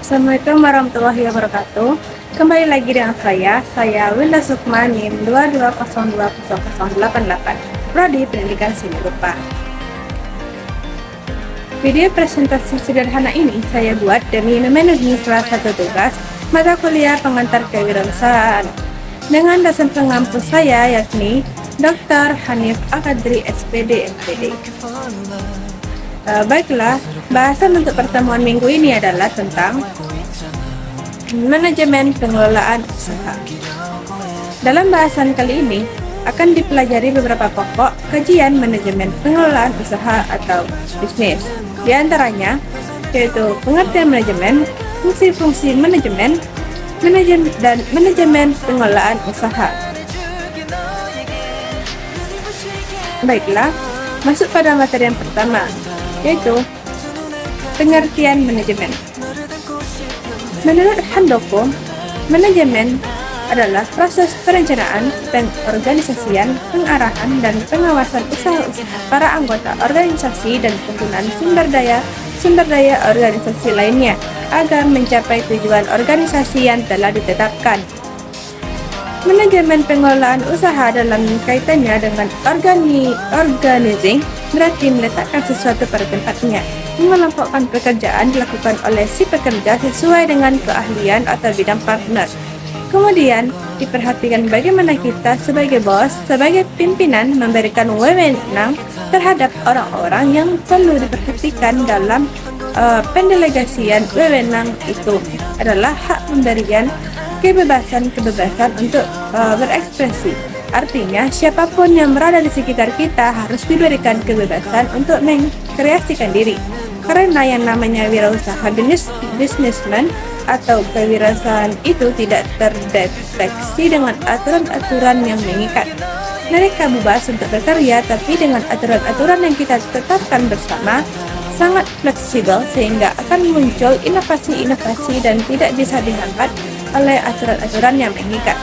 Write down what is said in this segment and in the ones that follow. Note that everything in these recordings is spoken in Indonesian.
Assalamualaikum warahmatullahi wabarakatuh. Kembali lagi dengan saya Winda Sukma NIM 2202088, Prodi Pendidikan Seni Rupa. Video presentasi sederhana ini saya buat demi memenuhi salah satu tugas mata kuliah pengantar kewirausahaan dengan dosen pengampu saya yakni Dr. Hanif Al-Qadri SPD MPD. Baiklah, bahasan untuk pertemuan minggu ini adalah tentang manajemen pengelolaan usaha. Dalam bahasan kali ini akan dipelajari beberapa pokok kajian manajemen pengelolaan usaha atau bisnis. Di antaranya yaitu pengertian manajemen, fungsi-fungsi manajemen, dan manajemen pengelolaan usaha. Baiklah, masuk pada materi yang pertama, yaitu pengertian manajemen. Menurut Handoko, manajemen adalah proses perencanaan, pengorganisasian, pengarahan, dan pengawasan usaha-usaha para anggota organisasi dan penggunaan sumber daya organisasi lainnya agar mencapai tujuan organisasi yang telah ditetapkan. Manajemen pengelolaan usaha dalam kaitannya dengan organizing berarti meletakkan sesuatu pada tempatnya. Mengelompokkan pekerjaan dilakukan oleh si pekerja sesuai dengan keahlian atau bidang partner. Kemudian diperhatikan bagaimana kita sebagai bos, sebagai pimpinan memberikan wewenang terhadap orang-orang yang perlu diperhatikan dalam pendelegasian wewenang itu adalah hak pemberian kebebasan untuk berekspresi. Artinya, siapapun yang berada di sekitar kita harus diberikan kebebasan untuk mengkreasikan diri. Karena yang namanya wirausaha businessman atau kewirausahaan itu tidak terdeteksi dengan aturan-aturan yang mengikat. Mereka bebas untuk berkarya, tapi dengan aturan-aturan yang kita tetapkan bersama sangat fleksibel sehingga akan muncul inovasi-inovasi dan tidak bisa dihambat oleh aturan-aturan yang mengikat.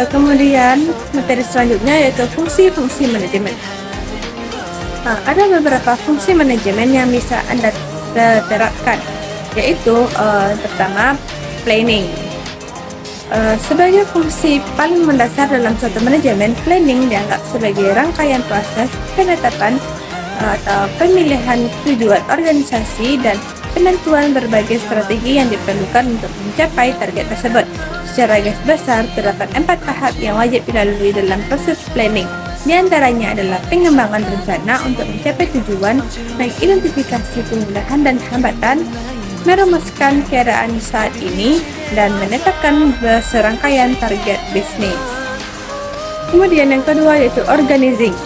Kemudian materi selanjutnya yaitu fungsi-fungsi manajemen. Ada beberapa fungsi manajemen yang bisa Anda terapkan, yaitu pertama planning. Sebagai fungsi paling mendasar dalam suatu manajemen, planning dianggap sebagai rangkaian proses penetapan atau pemilihan tujuan organisasi dan penentuan berbagai strategi yang diperlukan untuk mencapai target tersebut. Secara garis besar, terdapat 4 tahap yang wajib dilalui dalam proses planning. Di antaranya adalah pengembangan rencana untuk mencapai tujuan, mengidentifikasi kemudahan dan hambatan, merumuskan keadaan saat ini, dan menetapkan serangkaian target bisnis. Kemudian yang kedua yaitu organizing.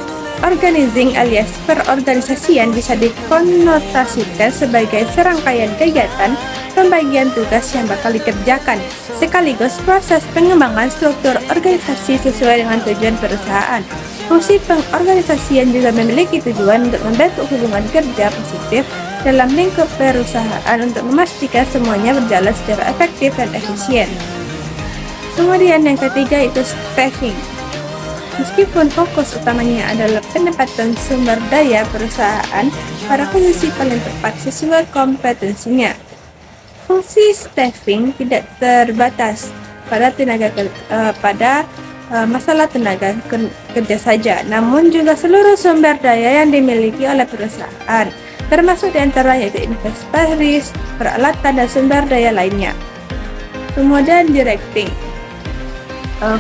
Organizing alias perorganisasian bisa dikonotasikan sebagai serangkaian kegiatan pembagian tugas yang bakal dikerjakan, sekaligus proses pengembangan struktur organisasi sesuai dengan tujuan perusahaan. Fungsi pengorganisasian juga memiliki tujuan untuk membentuk hubungan kerja positif dalam lingkup perusahaan untuk memastikan semuanya berjalan secara efektif dan efisien. Kemudian yang ketiga itu staffing. Meskipun fokus utamanya adalah penempatan sumber daya perusahaan pada posisi paling tepat sesuai kompetensinya, fungsi staffing tidak terbatas pada masalah tenaga kerja saja, namun juga seluruh sumber daya yang dimiliki oleh perusahaan, termasuk diantaranya yaitu inventaris, peralatan, dan sumber daya lainnya. Kemudian directing.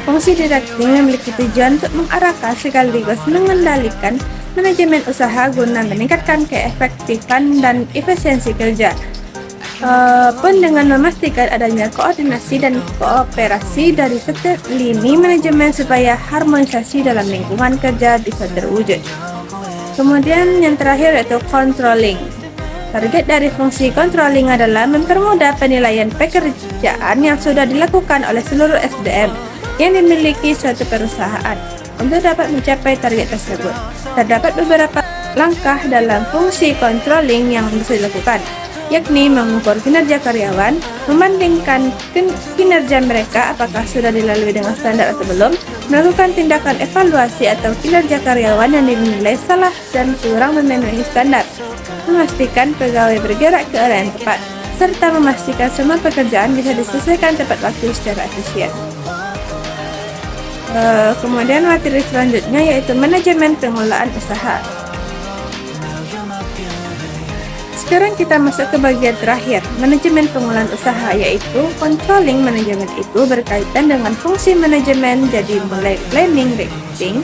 Fungsi directing memiliki tujuan untuk mengarahkan sekaligus mengendalikan manajemen usaha guna meningkatkan keefektifan dan efisiensi kerja, pun dengan memastikan adanya koordinasi dan kooperasi dari setiap lini manajemen supaya harmonisasi dalam lingkungan kerja bisa terwujud. Kemudian yang terakhir yaitu controlling. Target dari fungsi controlling adalah mempermudah penilaian pekerjaan yang sudah dilakukan oleh seluruh SDM yang dimiliki suatu perusahaan untuk dapat mencapai target tersebut. Terdapat beberapa langkah dalam fungsi controlling yang bisa dilakukan, yakni mengukur kinerja karyawan, membandingkan kinerja mereka apakah sudah dilalui dengan standar atau belum, melakukan tindakan evaluasi atau kinerja karyawan yang dinilai salah dan kurang memenuhi standar, memastikan pegawai bergerak ke arah yang tepat, serta memastikan semua pekerjaan bisa diselesaikan tepat waktu secara efisien. Kemudian materi selanjutnya yaitu manajemen pengelolaan usaha. Sekarang kita masuk ke bagian terakhir, manajemen pengelolaan usaha, yaitu controlling manajemen. Itu berkaitan dengan fungsi manajemen, jadi mulai planning, reacting,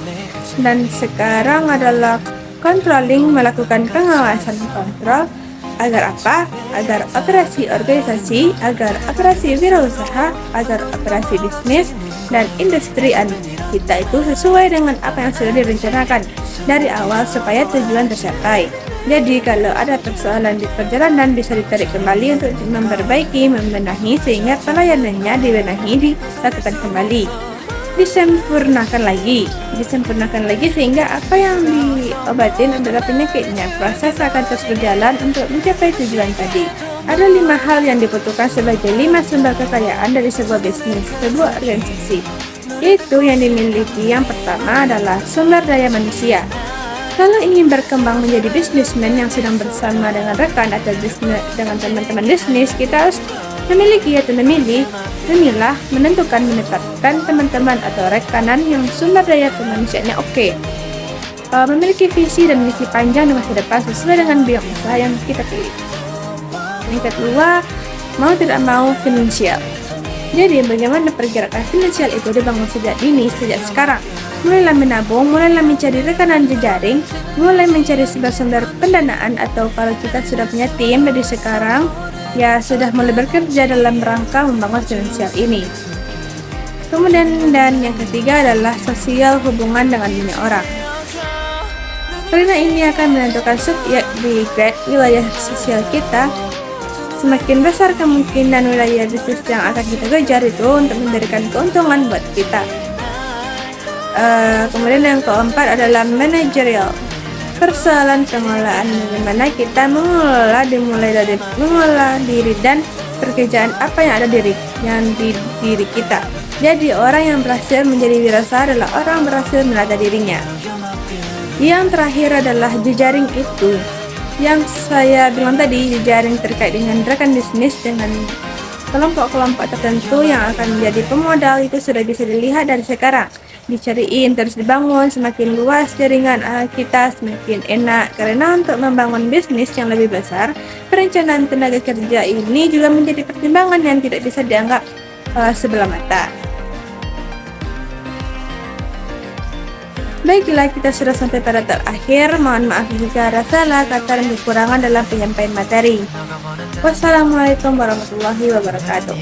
dan sekarang adalah controlling, melakukan pengawasan kontrol. Agar apa? Agar operasi organisasi, agar operasi wirausaha, agar operasi bisnis dan industri kita itu sesuai dengan apa yang sudah direncanakan dari awal supaya tujuan tercapai. Jadi kalau ada persoalan di perjalanan bisa ditarik kembali untuk memperbaiki, membenahi sehingga pelayanannya dilakukan kembali. Disempurnakan lagi sehingga apa yang diobatin adalah penyakitnya. Proses akan terus berjalan untuk mencapai tujuan tadi. Ada 5 hal yang dibutuhkan sebagai 5 sumber kekayaan dari sebuah bisnis, sebuah organisasi. Itu yang dimiliki. Yang pertama adalah sumber daya manusia. Kalau ingin berkembang menjadi bisnismen yang sedang bersama dengan rekan atau dengan teman-teman bisnis, kita harus memilah, menetapkan teman-teman atau rekanan yang sumber daya kemanusiaannya oke. Memiliki visi dan misi panjang di masa depan sesuai dengan bidang usaha yang kita pilih. Yang kedua, mau tidak mau finansial. Jadi bagaimana pergerakan finansial itu dibangun sejak sekarang. Mulailah menabung, mulailah mencari rekanan jejaring, mulai mencari sumber-sumber pendanaan, atau kalau kita sudah punya tim dari sekarang, ya sudah mulai bekerja dalam rangka membangun finansial ini. Kemudian dan yang ketiga adalah sosial, hubungan dengan banyak orang. Karena ini akan menentukan wilayah sosial kita. Semakin besar kemungkinan wilayah bisnis yang akan kita kejar itu untuk memberikan keuntungan buat kita. Kemudian yang keempat adalah manajerial. Persoalan pengelolaan, bagaimana kita mengelola diri dan pekerjaan apa yang ada di diri kita. Jadi orang yang berhasil menjadi wirausaha adalah orang berhasil menata dirinya. Yang terakhir adalah jejaring itu. Yang saya bilang tadi, jejaring terkait dengan rekan bisnis dengan kelompok-kelompok tertentu yang akan menjadi pemodal itu sudah bisa dilihat dari sekarang. Dicariin, terus dibangun, semakin luas jaringan kita semakin enak, karena untuk membangun bisnis yang lebih besar, perencanaan tenaga kerja ini juga menjadi pertimbangan yang tidak bisa dianggap sebelah mata. Baiklah, kita sudah sampai pada terakhir. Mohon maaf jika ada salah kata dan kekurangan dalam penyampaian materi. Wassalamualaikum warahmatullahi wabarakatuh.